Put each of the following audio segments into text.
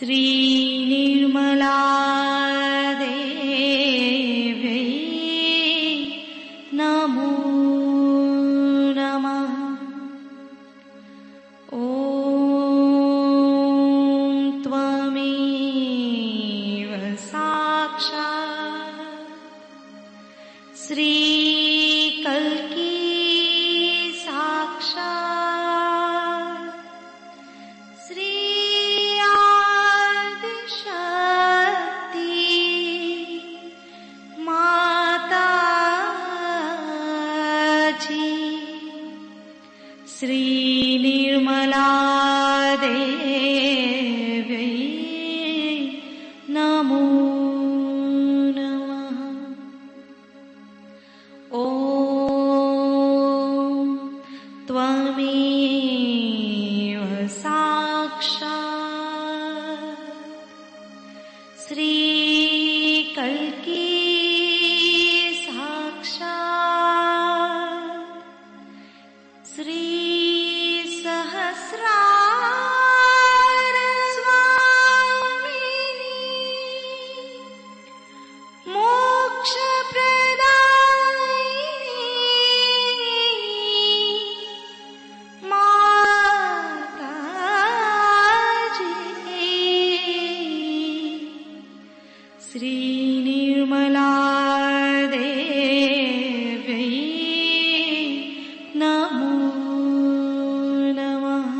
श्रीनिर्मला देव्यै नमो नमः। ॐ त्वमेव साक्षात् श्रीकल्की साक्षात् श्री श्रीनिर्मला देव्यै नमो नमः। ॐ त्वमेव साक्षात् श्रीकल्की साक्षात् श्री श्रीनिर्मला देव्यै नमो नमः।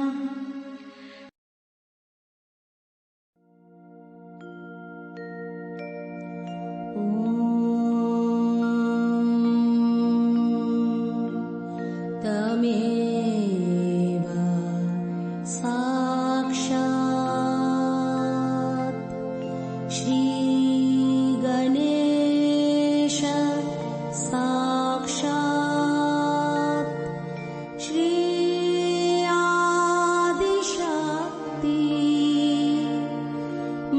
तमेव साक्षात् श्री गणेश साक्षात् श्री आदिशक्ति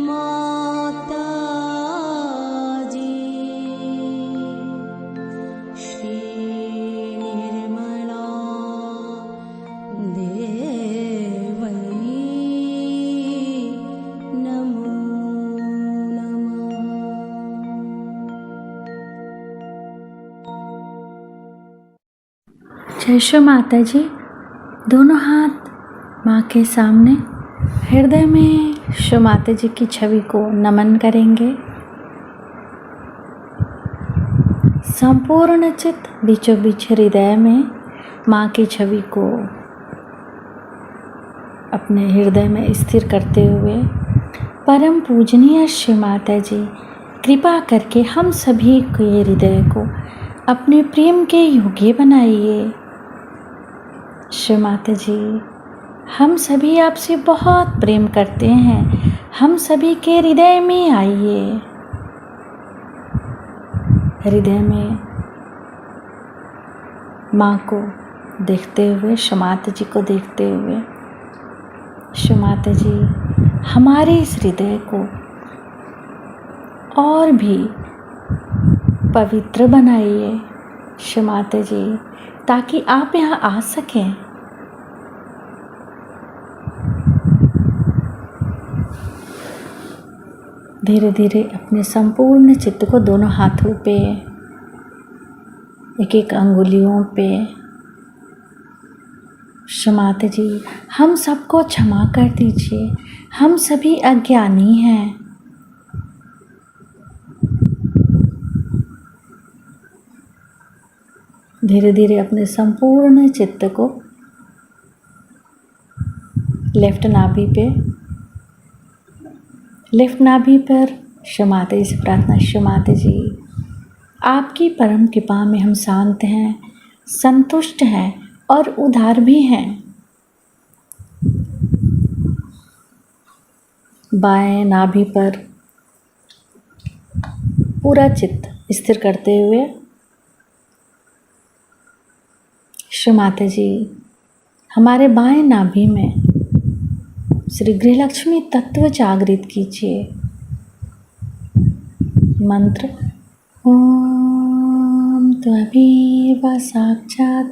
माताजी श्री निर्मला देवै नमो जय श्री माता जी। दोनों हाथ माँ के सामने हृदय में श्री माता जी की छवि को नमन करेंगे। संपूर्ण चित्त बीचों बीच हृदय में माँ की छवि को अपने हृदय में स्थिर करते हुए परम पूजनीय श्री माता जी कृपा करके हम सभी के हृदय को अपने प्रेम के योग्य बनाइए। श्री माता जी, हम सभी आपसे बहुत प्रेम करते हैं, हम सभी के हृदय में आइए। हृदय में माँ को देखते हुए, श्री माता जी को देखते हुए, श्री माता जी हमारे इस हृदय को और भी पवित्र बनाइए श्री माता जी, ताकि आप यहाँ आ सकें। धीरे धीरे अपने संपूर्ण चित्त को दोनों हाथों पे, एक एक अंगुलियों पे, श्री माता जी हम सबको क्षमा कर दीजिए, हम सभी अज्ञानी हैं। धीरे धीरे अपने संपूर्ण चित्त को लेफ्ट नाभि पर श्री माता जी से प्रार्थना। श्री माता जी, आपकी परम कृपा में हम शांत हैं, संतुष्ट हैं और उदार भी हैं। बाएं नाभि पर पूरा चित्त स्थिर करते हुए श्री माता जी हमारे बाएं नाभि में श्री गृहलक्ष्मी तत्व जागृत कीजिए। मंत्र ओम त्वमेव साक्षात्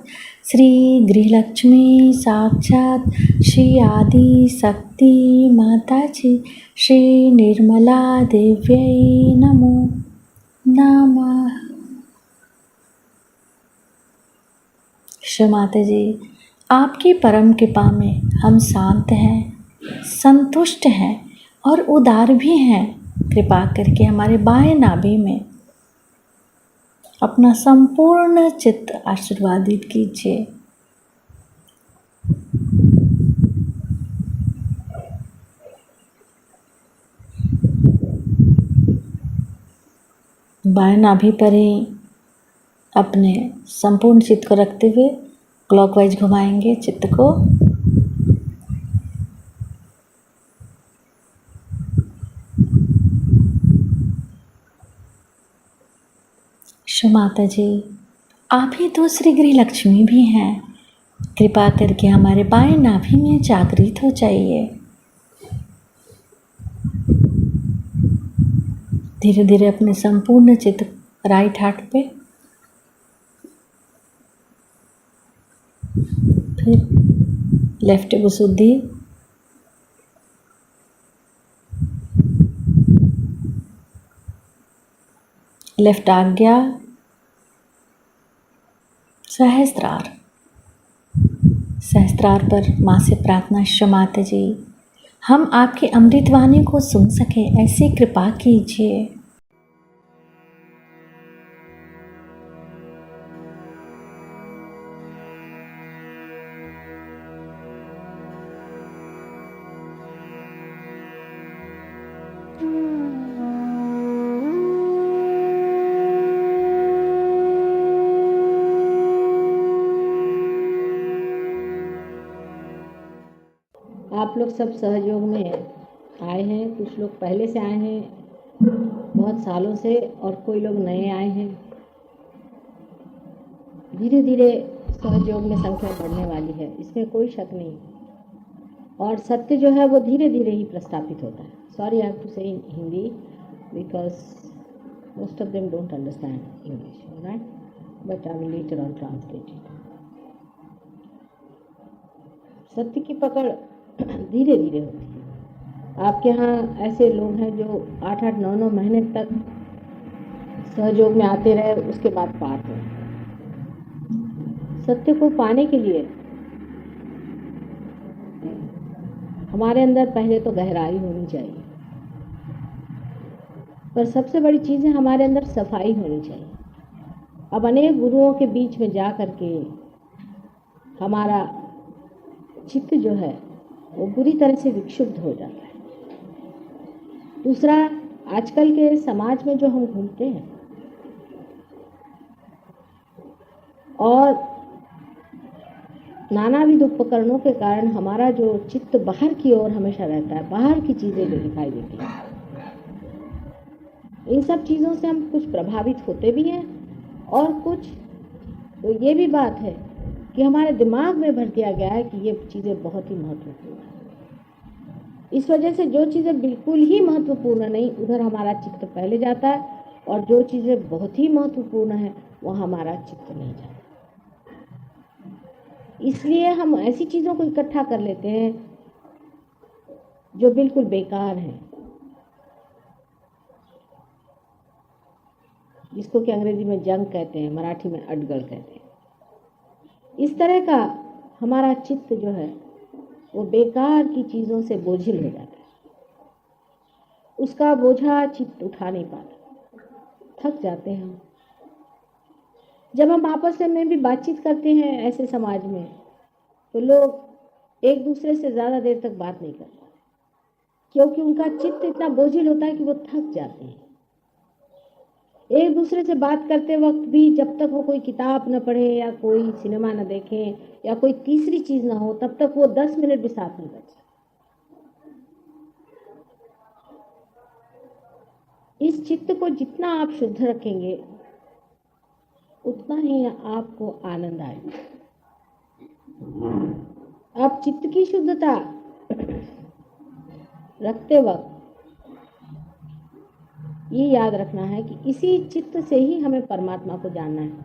श्री गृहलक्ष्मी साक्षात् श्री आदि शक्ति माता जी श्री निर्मला देव्यै नमो नमः। श्री माता जी, आपकी परम कृपा में हम शांत हैं, संतुष्ट हैं और उदार भी हैं। कृपा करके हमारे बाएं नाभि में अपना संपूर्ण चित्त आशीर्वादित कीजिए। बाएं नाभि पर ही अपने संपूर्ण चित्त को रखते हुए क्लॉकवाइज घुमाएंगे चित्त को। श्री माता जी, आप ही दूसरी गृह लक्ष्मी भी हैं। कृपा करके हमारे बाएं नाभि में जागृत हो जाइए। धीरे धीरे अपने संपूर्ण चित्त राइट हार्ट पे, फिर लेफ्ट विशुद्धि, लेफ्ट आज्ञा, सहस्त्रार। सहस्त्रार पर माँ से प्रार्थना, श्री माता जी हम आपकी अमृतवाणी को सुन सके ऐसी कृपा कीजिए। आप लोग सब सहयोग में आए हैं। कुछ लोग पहले से आए हैं बहुत सालों से, और कोई लोग नए आए हैं। धीरे धीरे सहयोग में संख्या बढ़ने वाली है, इसमें कोई शक नहीं। और सत्य जो है वो धीरे धीरे ही प्रस्थापित होता है। Sorry I have to say in Hindi because most of them don't understand English, right, but I will later on translate it. सत्य की पकड़ धीरे धीरे होती है। आपके यहाँ ऐसे लोग हैं जो 8-8, 9-9 महीने तक सहयोग में आते रहे, उसके बाद पार हुए। सत्य को पाने के लिए हमारे अंदर पहले तो गहराई होनी चाहिए, पर सबसे बड़ी चीज़ है हमारे अंदर सफाई होनी चाहिए। अब अनेक गुरुओं के बीच में जा कर के हमारा चित्त जो है वो बुरी तरह से विक्षुब्ध हो जाता है। दूसरा, आजकल के समाज में जो हम घूमते हैं और नानाविध उपकरणों के कारण हमारा जो चित्त बाहर की ओर हमेशा रहता है, बाहर की चीज़ें जो दिखाई देती हैं, इन सब चीज़ों से हम कुछ प्रभावित होते भी हैं, और कुछ तो ये भी बात है कि हमारे दिमाग में भर दिया गया है कि ये चीज़ें बहुत ही महत्वपूर्ण हैं। इस वजह से जो चीज़ें बिल्कुल ही महत्वपूर्ण नहीं, उधर हमारा चित्त पहले जाता है, और जो चीज़ें बहुत ही महत्वपूर्ण है वह हमारा चित्त नहीं जाता। इसलिए हम ऐसी चीज़ों को इकट्ठा कर लेते हैं जो बिल्कुल बेकार हैं, जिसको कि अंग्रेजी में जंक कहते हैं, मराठी में अडगड़ कहते हैं। इस तरह का हमारा चित्त जो है वो बेकार की चीज़ों से बोझिल हो जाता है। उसका बोझा चित्त उठा नहीं पाता, थक जाते हैं हम। जब हम आपस में भी बातचीत करते हैं ऐसे समाज में, तो लोग एक दूसरे से ज़्यादा देर तक बात नहीं करते, क्योंकि उनका चित्त इतना बोझिल होता है कि वो थक जाते हैं। एक दूसरे से बात करते वक्त भी जब तक वो कोई किताब न पढ़े या कोई सिनेमा न देखें या कोई तीसरी चीज़ ना हो, तब तक वो 10 मिनट भी साथ नहीं बैठ सकते। इस चित्त को जितना आप शुद्ध रखेंगे उतना ही आपको आनंद आएगा। आप चित्त की शुद्धता रखते वक्त ये याद रखना है कि इसी चित्त से ही हमें परमात्मा को जानना है।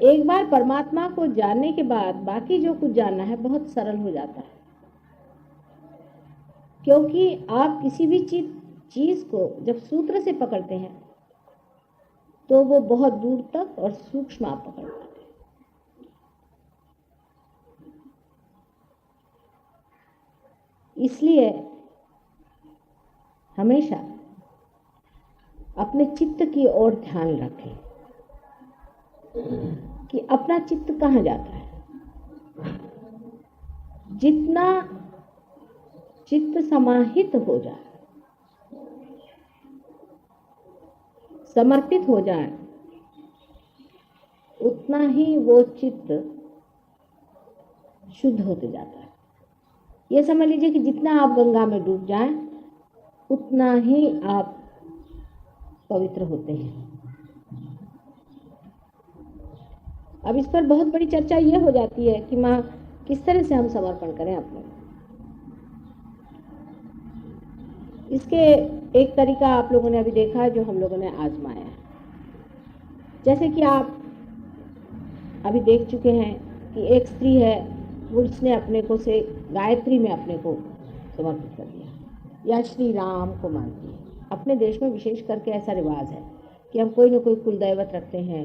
एक बार परमात्मा को जानने के बाद बाकी जो कुछ जानना है बहुत सरल हो जाता है, क्योंकि आप किसी भी चीज को जब सूत्र से पकड़ते हैं तो वो बहुत दूर तक और सूक्ष्म आप पकड़ पाते हैं। इसलिए हमेशा अपने चित्त की ओर ध्यान रखें कि अपना चित्त कहाँ जाता है। जितना चित्त समाहित हो जाए, समर्पित हो जाए, उतना ही वो चित्त शुद्ध होते जाता है। ये समझ लीजिए कि जितना आप गंगा में डूब जाएं, उतना ही आप पवित्र होते हैं। अब इस पर बहुत बड़ी चर्चा ये हो जाती है कि माँ किस तरह से हम समर्पण करें अपने। इसके एक तरीका आप लोगों ने अभी देखा जो हम लोगों ने आजमाया है। जैसे कि आप अभी देख चुके हैं कि एक स्त्री है, वो उसने अपने को से गायत्री में अपने को समर्पित कर दिया या श्री राम को मानती है। अपने देश में विशेष करके ऐसा रिवाज है कि हम कोई ना कोई कुल दैवत रखते हैं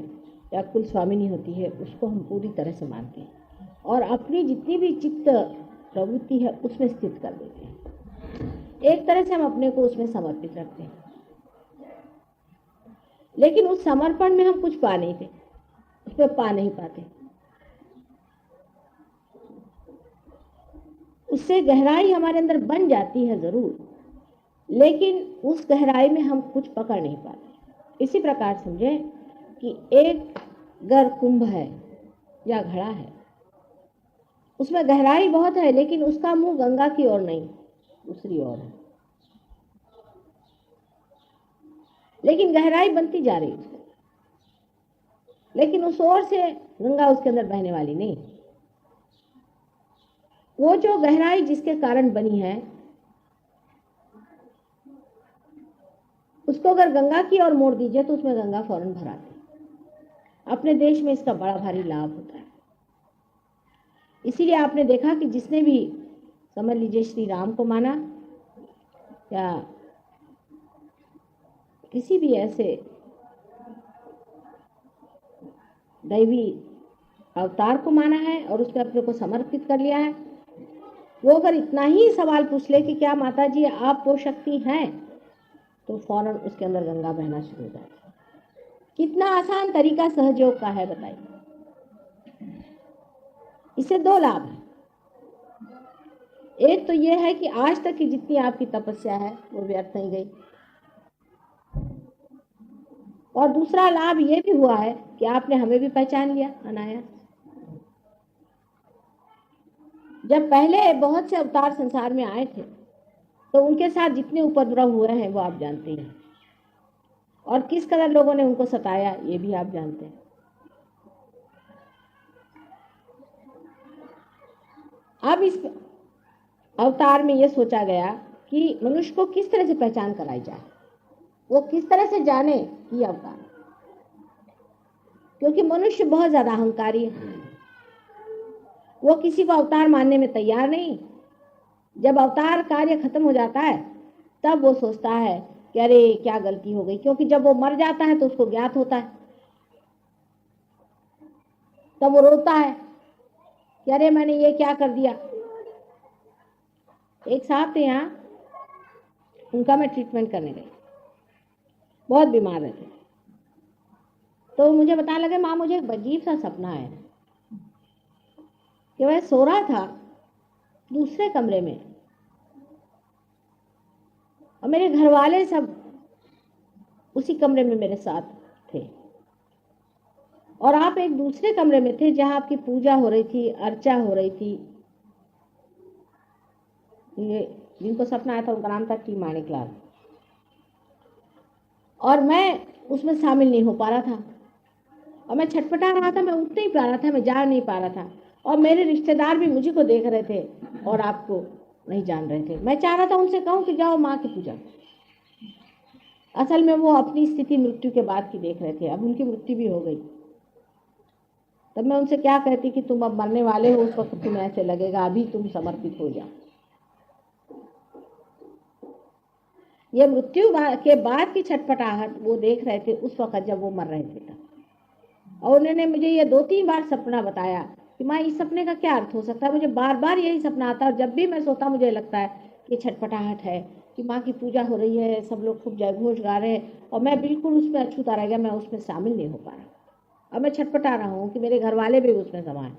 या कुल स्वामिनी होती है, उसको हम पूरी तरह से मानते हैं और अपनी जितनी भी चित्त प्रवृत्ति है उसमें स्थित कर देते हैं। एक तरह से हम अपने को उसमें समर्पित रखते हैं, लेकिन उस समर्पण में हम कुछ पा नहीं थे, उसमें पा नहीं पाते। उससे गहराई हमारे अंदर बन जाती है जरूर, लेकिन उस गहराई में हम कुछ पकड़ नहीं पाते। इसी प्रकार समझे कि एक गर कुंभ है या घड़ा है, उसमें गहराई बहुत है, लेकिन उसका मुंह गंगा की ओर नहीं, दूसरी ओर है। लेकिन गहराई बनती जा रही है, लेकिन उस ओर से गंगा उसके अंदर बहने वाली नहीं। वो जो गहराई जिसके कारण बनी है, उसको अगर गंगा की ओर मोड़ दीजिए तो उसमें गंगा फौरन भर आती है। अपने देश में इसका बड़ा भारी लाभ होता है। इसीलिए आपने देखा कि जिसने भी समझ लीजिए श्री राम को माना या किसी भी ऐसे दैवी अवतार को माना है और उसमें अपने को समर्पित कर लिया है, वो अगर इतना ही सवाल पूछ ले कि क्या माता जी आप वो शक्ति हैं, तो फौरन उसके अंदर गंगा बहना शुरू हो जाती है। कितना आसान तरीका सहयोग का है बताइए। इससे दो लाभ हैं। एक तो ये है कि आज तक की जितनी आपकी तपस्या है वो व्यर्थ नहीं गई, और दूसरा लाभ ये भी हुआ है कि आपने हमें भी पहचान लिया अनायास। जब पहले बहुत से अवतार संसार में आए थे तो उनके साथ जितने उपद्रव हुए हैं वो आप जानते हैं, और किस कदर लोगों ने उनको सताया ये भी आप जानते हैं। अब इस अवतार में ये सोचा गया कि मनुष्य को किस तरह से पहचान कराई जाए, वो किस तरह से जाने कि अवतार, क्योंकि मनुष्य बहुत ज्यादा अहंकारी है। वो किसी को अवतार मानने में तैयार नहीं। जब अवतार कार्य खत्म हो जाता है तब वो सोचता है कि अरे क्या गलती हो गई, क्योंकि जब वो मर जाता है तो उसको ज्ञात होता है, तब वो रोता है कि अरे मैंने ये क्या कर दिया। एक साहब थे यहाँ, उनका मैं ट्रीटमेंट करने गई, बहुत बीमार रहते, तो मुझे बताने लगे माँ मुझे एक अजीब सा सपना है कि वह सो रहा था दूसरे कमरे में और मेरे घर वाले सब उसी कमरे में मेरे साथ थे, और आप एक दूसरे कमरे में थे जहां आपकी पूजा हो रही थी, अर्चा हो रही थी। ये जिनको सपना आया था उनका नाम था टी माणिकलाल, और मैं उसमें शामिल नहीं हो पा रहा था, और मैं छटपटा रहा था, मैं उठ नहीं पा रहा था, मैं जा नहीं पा रहा था, और मेरे रिश्तेदार भी मुझे को देख रहे थे और आपको नहीं जान रहे थे। मैं चाह रहा था उनसे कहूं कि जाओ माँ की पूजा। असल में वो अपनी स्थिति मृत्यु के बाद की देख रहे थे, अब उनकी मृत्यु भी हो गई। तब मैं उनसे क्या कहती कि तुम अब मरने वाले हो, उस वक्त तुम्हें ऐसे लगेगा अभी तुम समर्पित हो जाओ। ये मृत्यु के बाद की छटपटाहट वो देख रहे थे उस वक्त जब वो मर रहे थे तब। और उन्होंने मुझे ये 2-3 बार सपना बताया कि माँ इस सपने का क्या अर्थ हो सकता है। मुझे बार बार यही सपना आता है और जब भी मैं सोता मुझे लगता है कि छटपटाहट है कि माँ की पूजा हो रही है, सब लोग खूब जयघोष गा रहे हैं और मैं बिल्कुल उसमें अछूता रह गया, मैं उसमें शामिल नहीं हो पा रहा। अब मैं छटपटा रहा हूँ कि मेरे घर वाले भी उसमें समाये,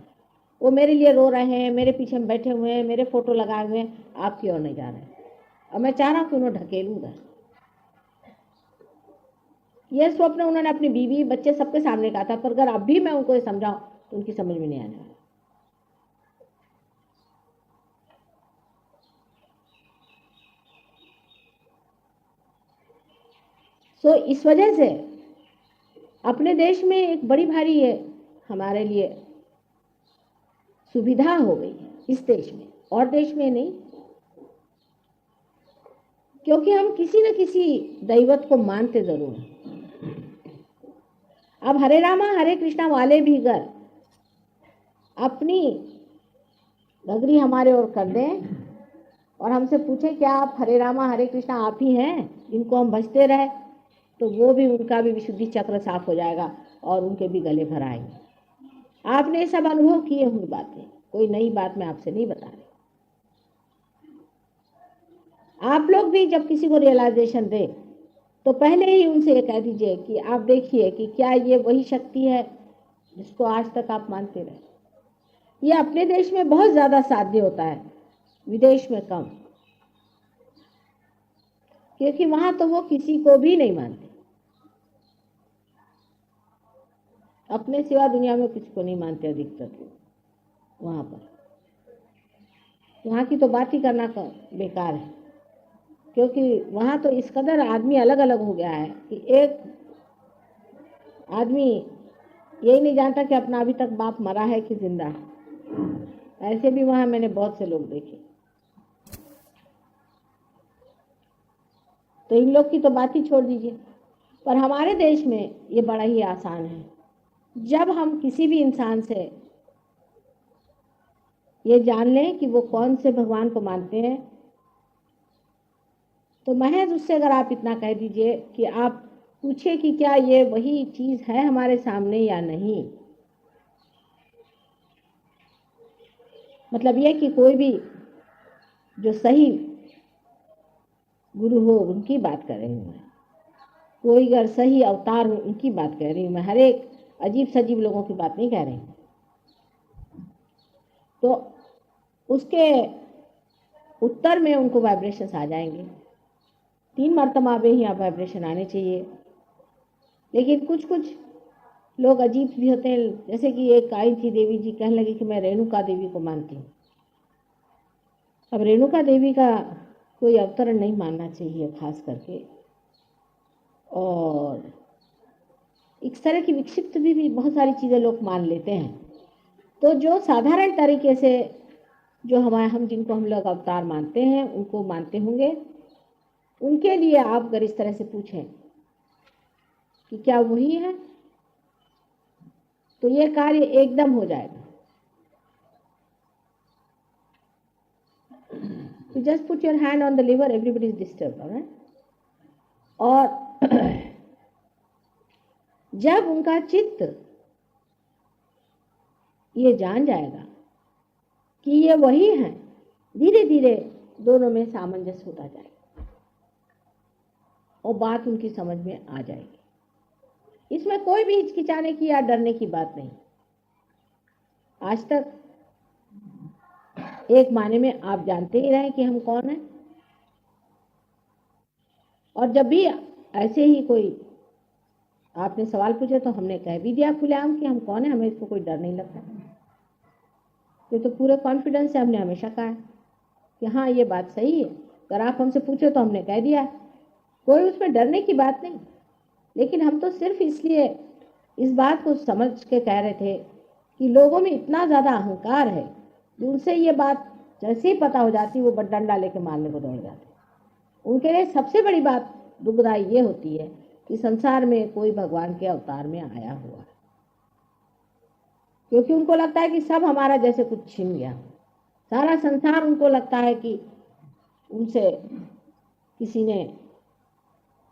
वो मेरे लिए रो रहे हैं, मेरे पीछे में बैठे हुए हैं, मेरे फोटो लगाए हुए हैं, आपकी ओर नहीं जा रहे हैं और मैं चाह रहा हूँ कि उन्हें ढकेलूंगा। यह स्वप्न उन्होंने अपनी बीवी बच्चे सबके सामने कहा था, पर अगर अब भी मैं उनको ये समझाऊं तो उनकी समझ में नहीं आने वाला। सो इस वजह से अपने देश में एक बड़ी भारी है हमारे लिए सुविधा हो गई है इस देश में, और देश में नहीं, क्योंकि हम किसी न किसी दैवत को मानते जरूर हैं। अब हरे रामा हरे कृष्णा वाले भी अगर अपनी नगरी हमारे ओर कर दें और हमसे पूछे क्या आप हरे रामा हरे कृष्णा आप ही हैं जिनको हम भजते रहे, तो वो भी उनका भी विशुद्धि चक्र साफ हो जाएगा और उनके भी गले भर आएंगे। आपने सब अनुभव किए हुए बातें, कोई नई बात मैं आपसे नहीं बता रही। आप लोग भी जब किसी को रियलाइजेशन दे तो पहले ही उनसे ये कह दीजिए कि आप देखिए कि क्या ये वही शक्ति है जिसको आज तक आप मानते रहे। ये अपने देश में बहुत ज्यादा साध्य होता है, विदेश में कम, क्योंकि वहां तो वो किसी को भी नहीं मानते, अपने सिवा दुनिया में किसी को नहीं मानते अधिकतर लोग वहां पर। वहां की तो बात ही करना बेकार है, क्योंकि वहां तो इस कदर आदमी अलग अलग हो गया है कि एक आदमी यही नहीं जानता कि अपना अभी तक बाप मरा है कि जिंदा है। ऐसे भी वहां मैंने बहुत से लोग देखे। तो इन लोग की तो बात ही छोड़ दीजिए। पर हमारे देश में ये बड़ा ही आसान है। जब हम किसी भी इंसान से ये जान लें कि वो कौन से भगवान को मानते हैं, तो महज उससे अगर आप इतना कह दीजिए कि आप पूछिए कि क्या ये वही चीज है हमारे सामने या नहीं, मतलब ये कि कोई भी जो सही गुरु हो उनकी बात कर रही हूँ मैं, कोई अगर सही अवतार हो उनकी बात कह रही हूँ मैं, हर एक अजीब सजीब लोगों की बात नहीं कह रही हूँ। तो उसके उत्तर में उनको वाइब्रेशंस आ जाएंगे। 3 मरतबा ही यहाँ वाइब्रेशन आने चाहिए। लेकिन कुछ कुछ लोग अजीब भी होते हैं, जैसे कि एक आई थी देवी जी, कहने लगी कि मैं रेणुका देवी को मानती हूँ। अब रेणुका देवी का कोई अवतरण नहीं मानना चाहिए खास करके, और इस तरह की विक्षिप्त भी बहुत सारी चीज़ें लोग मान लेते हैं। तो जो साधारण तरीके से जो हम जिनको हम लोग अवतार मानते हैं उनको मानते होंगे, उनके लिए आप अगर इस तरह से पूछें कि क्या वही है, तो ये कार्य एकदम हो जाएगा। You just put your hand on the liver, everybody is disturbed, all right? और जब उनका चित्त ये जान जाएगा कि ये वही है, धीरे धीरे दोनों में सामंजस्य होता जाएगा और बात उनकी समझ में आ जाएगी। इसमें कोई भी हिचकिचाने की या डरने की बात नहीं। आज तक एक माने में आप जानते ही रहे कि हम कौन हैं, और जब भी ऐसे ही कोई आपने सवाल पूछे तो हमने कह भी दिया खुलेआम कि हम कौन है, हमें इसको कोई डर नहीं लगता। ये तो पूरे कॉन्फिडेंस से हमने हमेशा कहा है कि हाँ ये बात सही है। अगर आप हमसे पूछे तो हमने कह दिया, कोई उसमें डरने की बात नहीं। लेकिन हम तो सिर्फ इसलिए इस बात को समझ के कह रहे थे कि लोगों में इतना ज़्यादा अहंकार है, उनसे ये बात जैसे ही पता हो जाती वो डंडा लेके मारने को दौड़ जाते। उनके लिए सबसे बड़ी बात दुखदाई ये होती है कि संसार में कोई भगवान के अवतार में आया हुआ है। क्योंकि उनको लगता है कि सब हमारा जैसे कुछ छिन गया, सारा संसार उनको लगता है कि उनसे किसी ने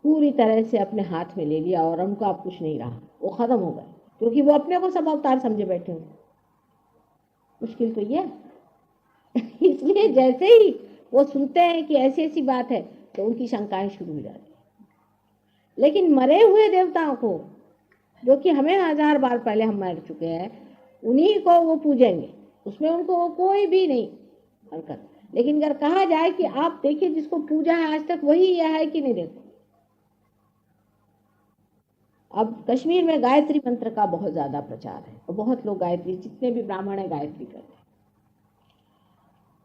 पूरी तरह से अपने हाथ में ले लिया और उनको अब कुछ नहीं रहा, वो खत्म हो गए, क्योंकि वो अपने को सब अवतार समझे बैठे हुए। मुश्किल तो ये इसलिए जैसे ही वो सुनते हैं कि ऐसी ऐसी बात है तो उनकी शंकाएं शुरू हो जाती। लेकिन मरे हुए देवताओं को, जो कि हमें 1000 बार पहले हम मर चुके हैं, उन्हीं को वो पूजेंगे, उसमें उनको कोई भी नहीं हरकत। लेकिन अगर कहा जाए कि आप देखिए जिसको पूजा है आज तक वही यह है कि नहीं, देखो अब कश्मीर में गायत्री मंत्र का बहुत ज्यादा प्रचार है और बहुत लोग गायत्री, जितने भी ब्राह्मण है गायत्री करते हैं,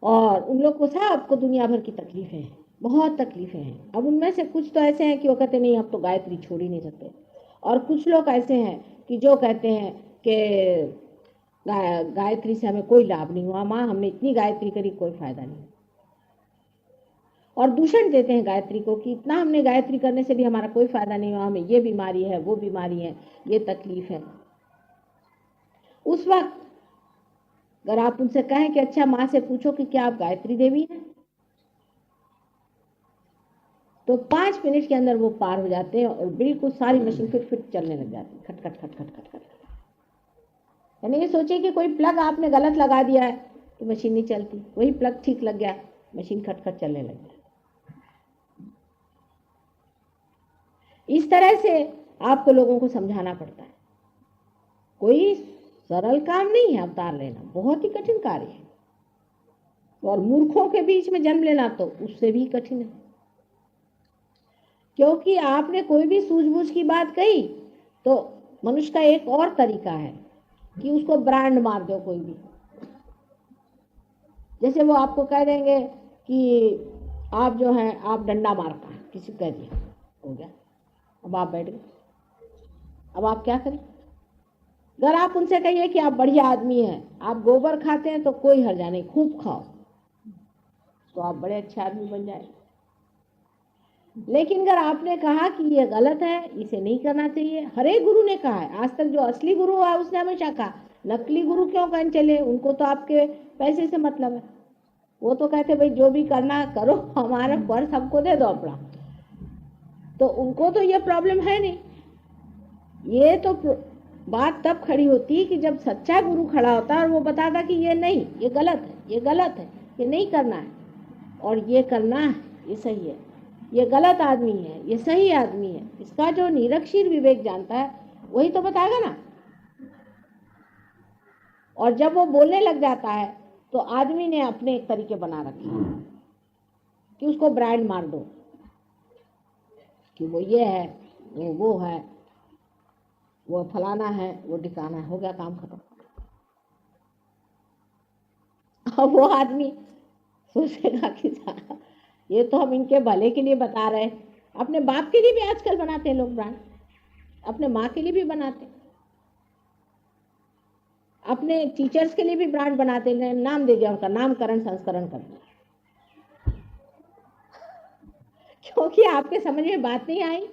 और उन लोग को सबको दुनिया भर की तकलीफें हैं, बहुत तकलीफें हैं। अब उनमें से कुछ तो ऐसे हैं कि वो कहते नहीं अब तो गायत्री छोड़ ही नहीं सकते, और कुछ लोग ऐसे हैं कि जो कहते हैं कि गायत्री से हमें कोई लाभ नहीं हुआ, माँ हमने इतनी गायत्री करी कोई फायदा नहीं, और दूषण देते हैं गायत्री को कि इतना हमने गायत्री करने से भी हमारा कोई फायदा नहीं हुआ, हमें ये बीमारी है, वो बीमारी है, ये तकलीफ है। उस वक्त अगर आप उनसे कहें कि अच्छा माँ से पूछो कि क्या आप गायत्री देवी हैं, तो 5 मिनट के अंदर वो पार हो जाते हैं और बिल्कुल सारी मशीन फिट चलने लग जाती है, खट खट खट खट खट खट। यानी ये सोचिए कि कोई प्लग आपने गलत लगा दिया है तो मशीन नहीं चलती, वही प्लग ठीक लग गया, मशीन खट खट चलने लग गया। इस तरह से आपको लोगों को समझाना पड़ता है। कोई सरल काम नहीं है अवतार लेना, बहुत ही कठिन कार्य है, और मूर्खों के बीच में जन्म लेना तो उससे भी कठिन है, क्योंकि आपने कोई भी सूझबूझ की बात कही तो मनुष्य का एक और तरीका है कि उसको ब्रांड मार दो कोई भी। जैसे वो आपको कह देंगे कि आप जो है आप डंडा मारता, किसी को कह दिया, हो गया, अब आप बैठ गए, अब आप क्या करें। अगर आप उनसे कहिए कि आप बढ़िया आदमी हैं, आप गोबर खाते हैं तो कोई हर्जा नहीं, खूब खाओ, तो आप बड़े अच्छे आदमी बन जाए। लेकिन अगर आपने कहा कि ये गलत है, इसे नहीं करना चाहिए, हर एक गुरु ने कहा है, आज तक जो असली गुरु है उसने हमेशा कहा, नकली गुरु क्यों कहने चले, उनको तो आपके पैसे से मतलब है, वो तो कहते भाई जो भी करना करो, हमारा पर्स हमको दे दो अपना, तो उनको तो ये प्रॉब्लम है नहीं। ये तो बात तब खड़ी होती कि जब सच्चा गुरु खड़ा होता और वो बताता कि ये नहीं, ये गलत है, ये गलत है, ये नहीं करना है, और ये करना है, ये सही है, ये गलत आदमी है, ये सही आदमी है। इसका जो निरक्षीर विवेक जानता है वही तो बताएगा ना। और जब वो बोलने लग जाता है तो आदमी ने अपने एक तरीके बना रखे हैं कि उसको ब्रांड मार दो कि वो ये है, वो है, वो फलाना है, वो ठिकाना है, हो गया काम खत्म। अब वो आदमी सोचेगा कि ये तो हम इनके भले के लिए बता रहे हैं। अपने बाप के लिए भी आजकल बनाते हैं लोग ब्रांड, अपने माँ के लिए भी बनाते, अपने टीचर्स के लिए भी ब्रांड बनाते हैं, नाम दे दिया, उनका नामकरण संस्करण कर दिया, क्योंकि आपके समझ में बात नहीं आई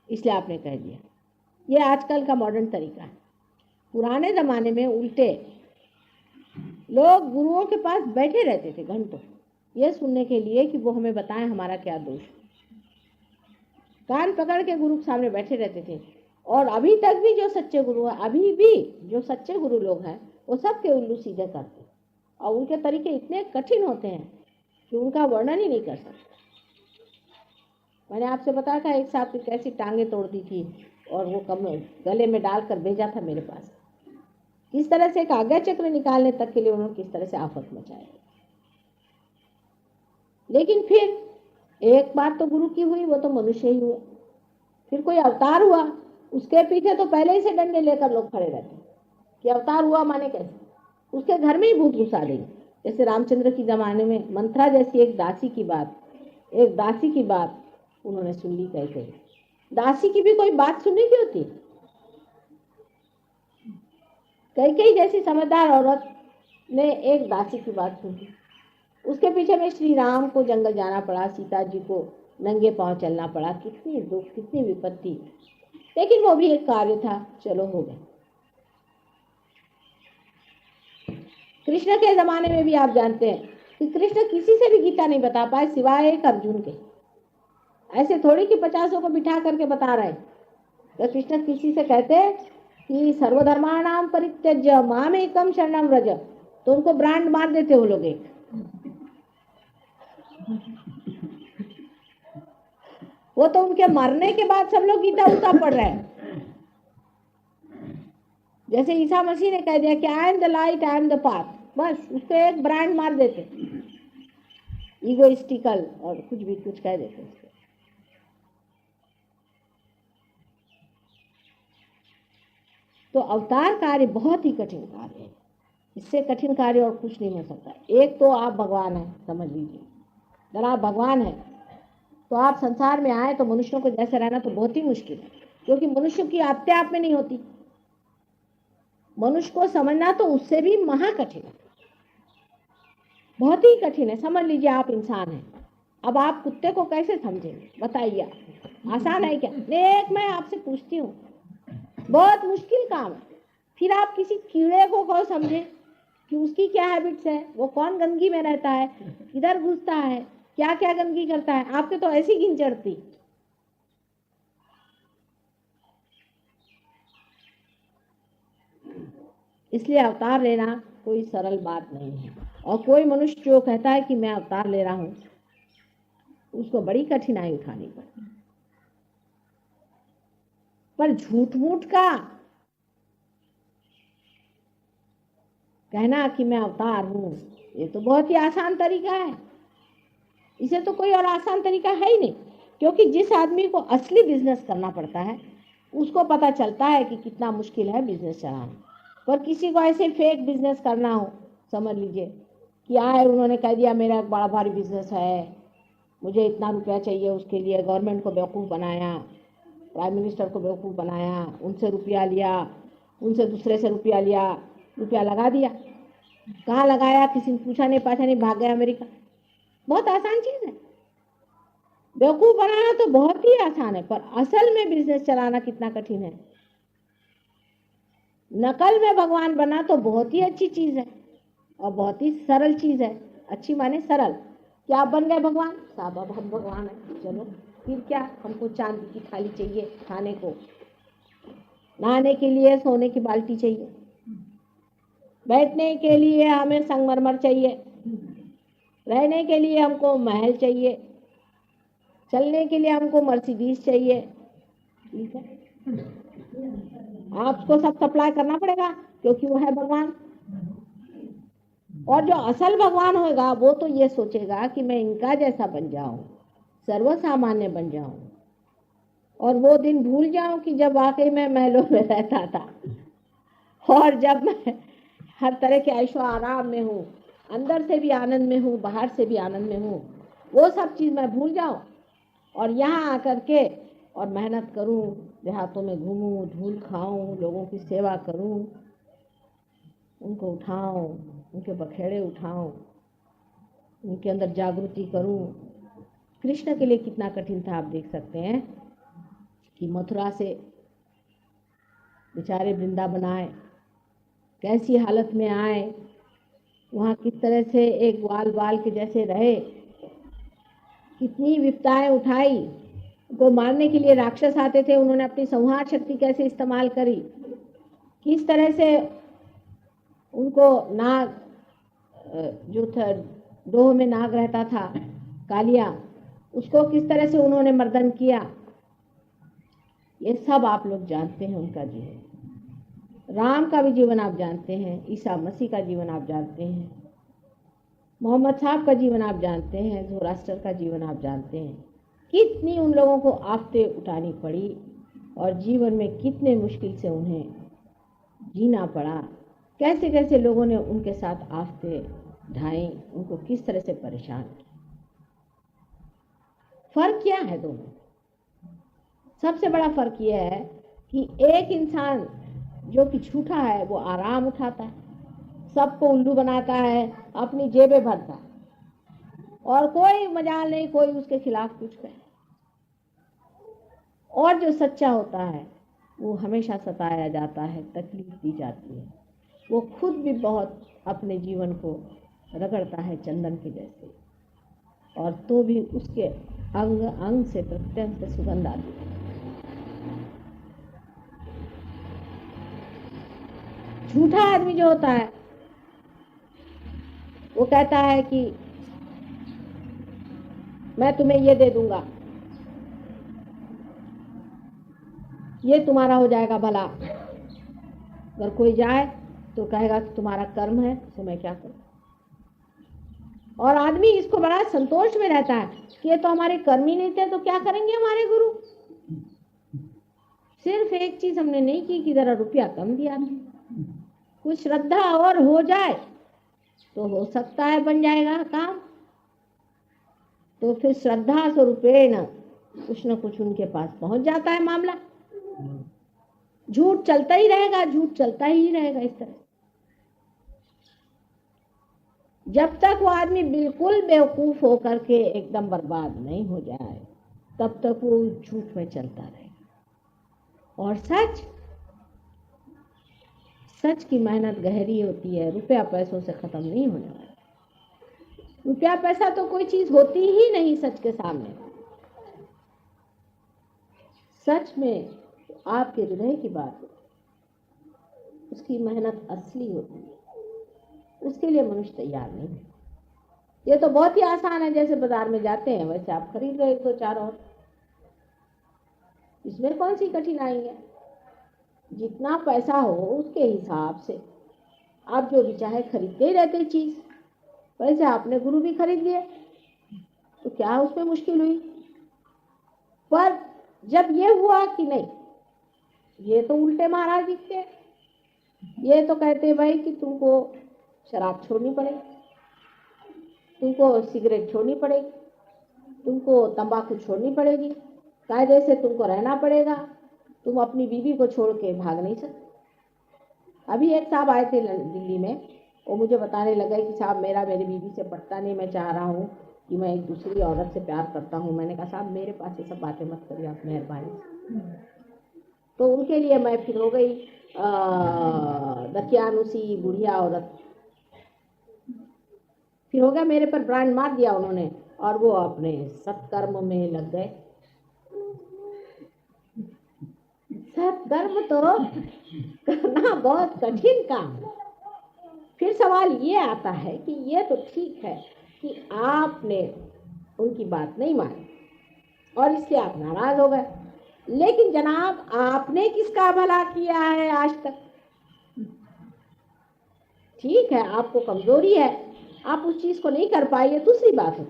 इसलिए आपने कह दिया। ये आजकल का मॉडर्न तरीका है। पुराने जमाने में उल्टे लोग गुरुओं के पास बैठे रहते थे घंटों, ये सुनने के लिए कि वो हमें बताएं हमारा क्या दोष। कान पकड़ के गुरु के सामने बैठे रहते थे। और अभी तक भी जो सच्चे गुरु हैं, अभी भी जो सच्चे गुरु लोग हैं, वो सबके उल्लू सीधे करते, और उनके तरीके इतने कठिन होते हैं कि उनका वर्णन ही नहीं कर सकते। मैंने आपसे बताया था एक साथ कैसी टांगे तोड़ दी थी और वो गले में डालकर भेजा था मेरे पास। किस तरह से एक आज्ञा चक्र निकालने तक के लिए उन्होंने किस तरह से आफत मचाई। लेकिन फिर एक बात तो गुरु की हुई, वो तो मनुष्य ही हुआ। फिर कोई अवतार हुआ, उसके पीछे तो पहले ही से डंडे लेकर लोग खड़े रहते कि अवतार हुआ माने कैसे, उसके घर में ही भूत घुसा देंगे। जैसे रामचंद्र की जमाने में मंथरा जैसी एक दासी की बात उन्होंने सुन ली। कैसे दासी की भी कोई बात सुनने की होती, कई जैसी समझदार औरत ने एक दासी की बात सुनी, उसके पीछे में श्री राम को जंगल जाना पड़ा, सीता जी को नंगे पांव चलना पड़ा, कितनी दुख, कितनी विपत्ति, लेकिन वो भी एक कार्य था, चलो हो गया। कृष्ण के ज़माने में भी आप जानते हैं कि कृष्ण किसी से भी गीता नहीं बता पाए सिवाय एक अर्जुन के। ऐसे थोड़ी कि 50 को बिठा करके बता रहे। तो कृष्ण किसी से कहते कि सर्वधर्माणाम परित्यज्य माम एकम शरणम व्रज, तो उनको ब्रांड मार देते वो लोग एक। वो तो उनके मरने के बाद सब लोग गीता उता पढ़ रहे हैं। जैसे ईसा मसीह ने कह दिया कि I am the light, I am the path, बस उसको एक ब्रांड मार देते, ईगोइस्टिकल और कुछ भी कुछ कह देते उसको। तो अवतार कार्य बहुत ही कठिन कार्य है, इससे कठिन कार्य और कुछ नहीं हो सकता। एक तो आप भगवान हैं, समझ लीजिए। अगर आप भगवान हैं तो आप संसार में आए तो मनुष्यों को जैसे रहना तो बहुत ही मुश्किल है, क्योंकि मनुष्य की हत्या आप में नहीं होती। मनुष्य को समझना तो उससे भी महा कठिन है, बहुत ही कठिन है। समझ लीजिए आप इंसान हैं, अब आप कुत्ते को कैसे समझेंगे बताइए? आसान है क्या? एक मैं आपसे पूछती हूँ, बहुत मुश्किल काम है। फिर आप किसी कीड़े को समझे कि उसकी क्या हैबिट्स है, वो कौन गंदगी में रहता है, किधर घुसता है, क्या क्या गंदगी करता है, आपके तो ऐसी गिन चढ़ती। इसलिए अवतार लेना कोई सरल बात नहीं है, और कोई मनुष्य जो कहता है कि मैं अवतार ले रहा हूं उसको बड़ी कठिनाई उठानी पड़ती। पर झूठ मूठ का कहना कि मैं अवतार हूं, ये तो बहुत ही आसान तरीका है। इसे तो कोई और आसान तरीका है ही नहीं, क्योंकि जिस आदमी को असली बिजनेस करना पड़ता है उसको पता चलता है कि कितना मुश्किल है बिजनेस चलाना। पर किसी को ऐसे फेक बिजनेस करना हो, समझ लीजिए कि आए उन्होंने कह दिया मेरा एक बड़ा भारी बिजनेस है, मुझे इतना रुपया चाहिए, उसके लिए गवर्नमेंट को बेवकूफ़ बनाया, प्राइम मिनिस्टर को बेवकूफ़ बनाया, उनसे रुपया लिया, उनसे दूसरे से रुपया लिया, रुपया लगा दिया। कहाँ लगाया किसी ने पूछा नहीं पाछा नहीं, भाग गया अमेरिका। बहुत आसान चीज़ है, बेवकूफ़ बनाना तो बहुत ही आसान है, पर असल में बिजनेस चलाना कितना कठिन है। नकल में भगवान बना तो बहुत ही अच्छी चीज़ है और बहुत ही सरल चीज़ है। अच्छी माने सरल। क्या आप बन गए भगवान? साहब अब हम भगवान हैं, चलो फिर क्या, हमको चांदी की थाली चाहिए खाने को, नहाने के लिए सोने की बाल्टी चाहिए, बैठने के लिए हमें संगमरमर चाहिए, रहने के लिए हमको महल चाहिए, चलने के लिए हमको मर्सिडीज चाहिए। ठीक है, आपको सब सप्लाई करना पड़ेगा क्योंकि वो है भगवान। और जो असल भगवान होगा वो तो ये सोचेगा कि मैं इनका जैसा बन जाऊं, सर्वसामान्य बन जाऊं, और वो दिन भूल जाऊं कि जब वाकई में महलों में रहता था, और जब मैं हर तरह के ऐशो आराम में हूँ, अंदर से भी आनंद में हूँ, बाहर से भी आनंद में हूँ, वो सब चीज़ मैं भूल जाऊं और यहाँ आकर के और मेहनत करूं, देहातों में घूमूं, धूल खाऊं, लोगों की सेवा करूं, उनको उठाऊं, उनके बखेड़े उठाऊं, उनके अंदर जागृति करूं। कृष्ण के लिए कितना कठिन था आप देख सकते हैं कि मथुरा से बेचारे वृंदावन आए, कैसी हालत में आए, वहाँ किस तरह से एक बाल बाल के जैसे रहे, कितनी विपदाएं उठाई, को मारने के लिए राक्षस आते थे, उन्होंने अपनी संहार शक्ति कैसे इस्तेमाल करी, किस तरह से उनको नाग जो था, डोह में नाग रहता था कालिया, उसको किस तरह से उन्होंने मर्दन किया, ये सब आप लोग जानते हैं उनका जीवन। राम का भी जीवन आप जानते हैं, ईसा मसीह का जीवन आप जानते हैं, मोहम्मद साहब का जीवन आप जानते हैं, ज़ोरास्टर का जीवन आप जानते हैं। कितनी उन लोगों को आफतें उठानी पड़ी और जीवन में कितने मुश्किल से उन्हें जीना पड़ा, कैसे कैसे लोगों ने उनके साथ आफतें ढाई, उनको किस तरह से परेशान किया। फर्क क्या है दोनों? सबसे बड़ा फर्क यह है कि एक इंसान जो कि झूठा है वो आराम उठाता है, सबको उल्लू बनाता है, अपनी जेबें भरता है और कोई मजाल नहीं, कोई उसके खिलाफ कुछ कहे। और जो सच्चा होता है वो हमेशा सताया जाता है, तकलीफ दी जाती है, वो खुद भी बहुत अपने जीवन को रगड़ता है चंदन के जैसे, और तो भी उसके अंग अंग से प्रत्यंग से सुगंध आती है। झूठा आदमी जो होता है वो कहता है कि मैं तुम्हें ये दे दूंगा, ये तुम्हारा हो जाएगा भला। अगर कोई जाए तो कहेगा कि तुम्हारा कर्म है, तो मैं क्या करूं। और आदमी इसको बड़ा संतोष में रहता है कि ये तो हमारे कर्म ही नहीं थे, तो क्या करेंगे हमारे गुरु। सिर्फ एक चीज हमने नहीं की कि जरा रुपया कम दिया, कुछ श्रद्धा और हो जाए तो हो सकता है बन जाएगा काम। तो फिर श्रद्धा स्वरूपेण कुछ न कुछ उनके पास पहुंच जाता है मामला। झूठ चलता ही रहेगा, झूठ चलता ही रहेगा इस तरह, जब तक वो आदमी बिल्कुल बेवकूफ होकर के एकदम बर्बाद नहीं हो जाए, तब तक वो झूठ में चलता रहेगा। और सच की मेहनत गहरी होती है, रुपया पैसों से खत्म नहीं होने वाला। रुपया पैसा तो कोई चीज होती ही नहीं सच के सामने। सच में आपके हृदय की बात है, उसकी मेहनत असली होती है, उसके लिए मनुष्य तैयार नहीं है। ये तो बहुत ही आसान है, जैसे बाजार में जाते हैं वैसे आप खरीद रहे तो चार, और इसमें कौन सी कठिनाई है। जितना पैसा हो उसके हिसाब से आप जो भी चाहे खरीदते ही रहते चीज। वैसे आपने गुरु भी खरीद लिए तो क्या उसमें मुश्किल हुई। पर जब ये हुआ कि नहीं, ये तो उल्टे महाराज दिखते, ये तो कहते भाई कि तुमको शराब छोड़नी पड़ेगी, तुमको सिगरेट छोड़नी पड़ेगी, तुमको तंबाकू छोड़नी पड़ेगी, कायदे से तुमको रहना पड़ेगा, तुम अपनी बीवी को छोड़ के भाग नहीं सकते। अभी एक साहब आए थे दिल्ली में, वो मुझे बताने लगे कि साहब मेरी बीवी से पटता नहीं, मैं चाह रहा हूँ कि मैं एक दूसरी औरत से प्यार करता हूँ। मैंने कहा साहब मेरे पास ये सब बातें मत करिए आप, मेहरबानी। तो उनके लिए मैं फिर हो गई दकियानुसी बुढ़िया औरत। फिर हो गया, मेरे पर ब्रांड मार दिया उन्होंने, और वो अपने सत्कर्म में लग गए। सत्कर्म तो करना बहुत कठिन काम है। फिर सवाल ये आता है कि ये तो ठीक है कि आपने उनकी बात नहीं मानी और इसलिए आप नाराज हो गए, लेकिन जनाब आपने किसका भला किया है आज तक। ठीक है आपको कमजोरी है, आप उस चीज को नहीं कर पाए, ये दूसरी बात है,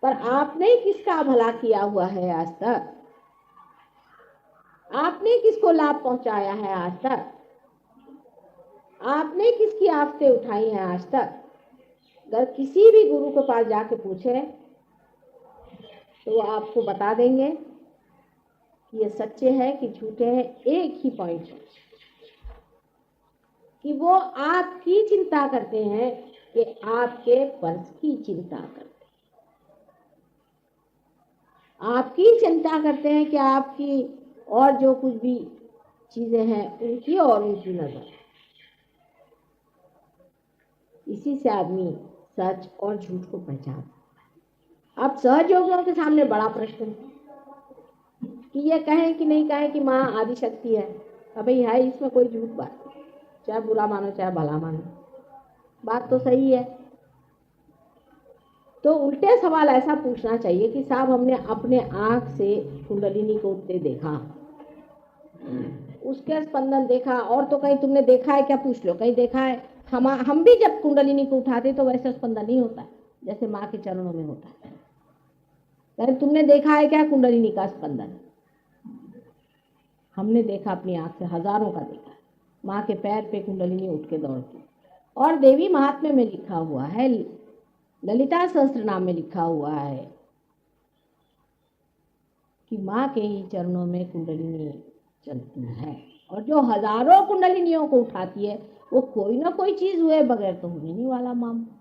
पर आपने किसका भला किया हुआ है आज तक। आपने किसको लाभ पहुंचाया है आज तक, आपने किसकी आफतें उठाई हैं आज तक। अगर किसी भी गुरु के पास जाके पूछे तो वो आपको बता देंगे कि ये सच्चे हैं कि झूठे हैं। एक ही पॉइंट है कि वो आपकी चिंता करते हैं कि आपके पर्स की चिंता करते हैं, आपकी चिंता करते हैं कि आपकी और जो कुछ भी चीजें हैं उनकी और उनकी नजर। इसी से आदमी सच और झूठ को पहचानता। अब सहयोगियों के सामने बड़ा प्रश्न है कि ये कहें कि नहीं कहें कि माँ आदि शक्ति है। अबे है इसमें कोई झूठ बात, चाहे बुरा मानो चाहे भला मानो, बात तो सही है। तो उल्टे सवाल ऐसा पूछना चाहिए कि साहब हमने अपने आंख से कुंडलिनी को उठते देखा, उसके स्पंदन देखा, और तो कहीं तुमने देखा है क्या, पूछ लो कहीं देखा है। हम भी जब कुंडलिनी को उठाते तो वैसे स्पंदन नहीं होता जैसे माँ के चरणों में होता है। कहीं तुमने देखा है क्या कुंडलिनी का स्पंदन। हमने देखा अपनी आंख से, हजारों का देखा। माँ के पैर पे कुंडलिनी उठ के दौड़ती। और देवी महात्म्य में लिखा हुआ है, ललिता सहस्त्र नाम में लिखा हुआ है कि माँ के ही चरणों में कुंडलिनी चलती है, और जो हजारों कुंडलिनियों को उठाती है वो कोई ना कोई चीज हुए बगैर तो होने नहीं वाला मामला।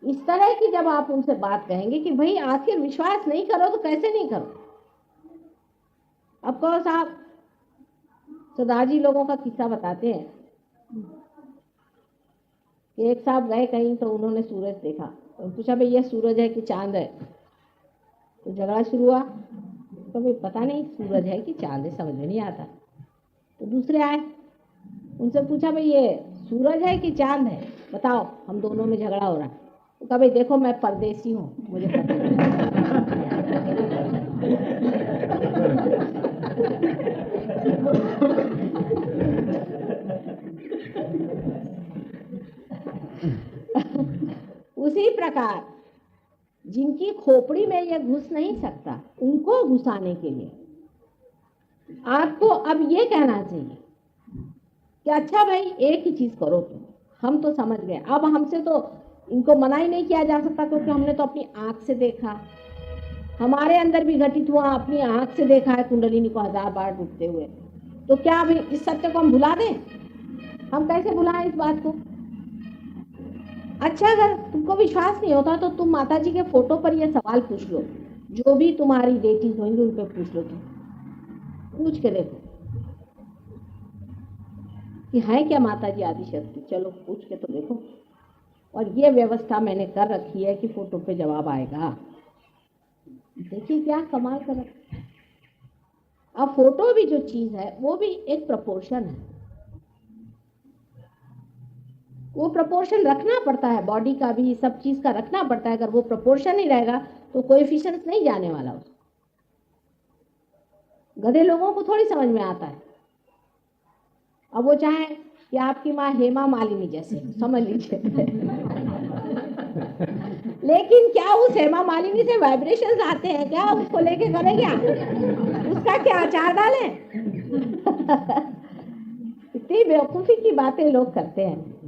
इस तरह की जब आप उनसे बात कहेंगे कि भाई आखिर विश्वास नहीं करो तो कैसे नहीं करो। अब कहो साहब सरदार जी लोगों का किस्सा बताते हैं एक साहब गए कहीं तो उन्होंने सूरज देखा, तो पूछा भाई ये सूरज है कि चांद है, तो झगड़ा शुरू हुआ। तो भाई पता नहीं सूरज है कि चांद है, समझ में नहीं आता। तो दूसरे आए, उनसे पूछा भाई ये सूरज है कि चांद है, बताओ, हम दोनों में झगड़ा हो रहा है। तो कहा भाई देखो मैं परदेसी हूँ, मुझे पता उसी प्रकार जिनकी खोपड़ी में ये घुस नहीं सकता, उनको घुसाने के लिए आपको अब ये कहना चाहिए कि अच्छा भाई एक ही चीज करो तुम, हम तो समझ गए, अब हमसे तो इनको मना ही नहीं किया जा सकता, क्योंकि हमने तो अपनी आंख से देखा, हमारे अंदर भी घटित हुआ, अपनी आंख से देखा है कुंडलिनी को 1000 बार डूबते हुए। तो क्या अभी इस सत्य को हम भुला दें? हम कैसे भुलाएं इस बात को? अच्छा, अगर तुमको विश्वास नहीं होता तो तुम माता जी के फोटो पर ये सवाल पूछ लो, जो भी तुम्हारी डेटीज होंगी उन पर पूछ लो, तुम पूछ के देखो कि है क्या माता जी आदिशक्ति, चलो पूछ के तो देखो। और ये व्यवस्था मैंने कर रखी है कि फोटो पे जवाब आएगा। देखिए क्या कमाल कर रखा है। अब फोटो भी जो चीज है वो भी एक प्रपोर्शन है, वो प्रपोर्शन रखना पड़ता है, बॉडी का भी सब चीज का रखना पड़ता है। अगर वो प्रपोर्शन नहीं रहेगा तो कोएफिशिएंट नहीं जाने वाला उसको। गधे लोगों को थोड़ी समझ में आता है। अब वो चाहे कि आपकी माँ हेमा मालिनी जैसे, समझ लीजिए लेकिन क्या उस हेमा मालिनी से वाइब्रेशंस आते हैं क्या? उसको लेके करें क्या? उसका क्या अचार डालें? इतनी बेवकूफी की बातें लोग करते हैं।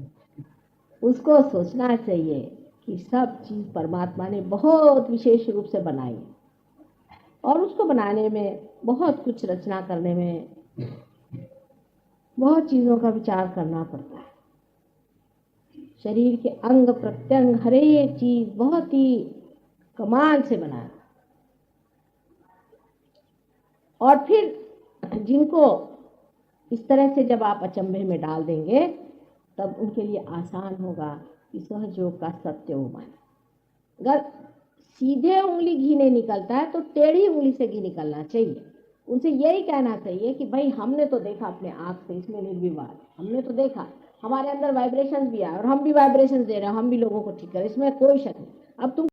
उसको सोचना चाहिए कि सब चीज परमात्मा ने बहुत विशेष रूप से बनाई है, और उसको बनाने में बहुत कुछ रचना करने में बहुत चीजों का विचार करना पड़ता है। शरीर के अंग प्रत्यंग हर एक चीज बहुत ही कमाल से बनाया। और फिर जिनको इस तरह से जब आप अचंभे में डाल देंगे तब उनके लिए आसान होगा कि सहयोग का सत्य वो माने। अगर सीधे उंगली घी नहीं निकलता है तो टेढ़ी उंगली से घी निकलना चाहिए। उनसे यही कहना चाहिए कि भाई हमने तो देखा अपने आँख से, इसमें निर्विवाद हमने तो देखा, हमारे अंदर वाइब्रेशंस भी आए और हम भी वाइब्रेशंस दे रहे हैं, हम भी लोगों को ठीक कर, इसमें कोई शक नहीं। अब तुम